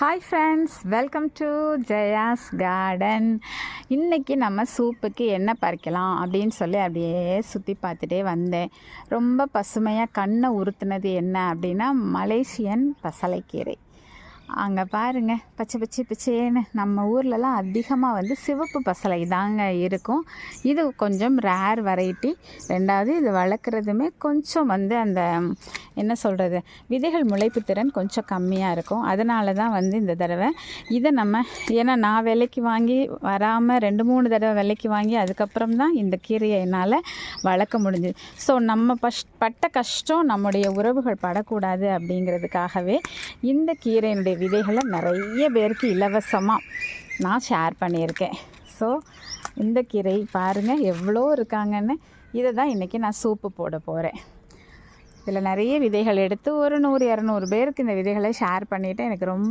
Hi friends, welcome to Jaya's garden. இன்றைக்கி நம்ம சூப்புக்கு என்ன பறிக்கலாம் அப்படின்னு சொல்லி அப்படியே சுற்றி பார்த்துட்டே வந்தேன். ரொம்ப பசுமையாக கண்ணை உறுத்துனது என்ன அப்படின்னா மலேசியன் பசலைக்கீரை. அங்கே பாருங்கள், பச்சை பச்சை பச்சேன்னு. நம்ம ஊர்லலாம் அதிகமாக சிவப்பு பசலை தாங்க இருக்கும். இது கொஞ்சம் ரேர் வெரைட்டி. ரெண்டாவது இது வளர்க்குறதுமே கொஞ்சம் அந்த என்ன சொல்கிறது, விதைகள் முளைப்பு திறன் கொஞ்சம் கம்மியாக இருக்கும். அதனால தான் இந்த தடவை இதை நம்ம, ஏன்னா நான் விலைக்கு வாங்கி வராமல் 2-3 தடவை விலைக்கு வாங்கி அதுக்கப்புறம் தான் இந்த கீரையை என்னால் வளர்க்க முடிஞ்சுது. ஸோ நம்ம பட்ட கஷ்டம் நம்முடைய உறவுகள் படக்கூடாது அப்படிங்கிறதுக்காகவே இந்த கீரையினுடைய விதைகளை நிறைய பேருக்கு இலவசமாக நான் ஷேர் பண்ணியிருக்கேன். ஸோ இந்த கீரை பாருங்கள் எவ்வளோ இருக்காங்கன்னு. இதை தான் இன்றைக்கி நான் சூப்பு போட போகிறேன். இதில் நிறைய விதைகள் எடுத்து ஒரு 100-200 பேருக்கு இந்த விதைகளை ஷேர் பண்ணிவிட்டு எனக்கு ரொம்ப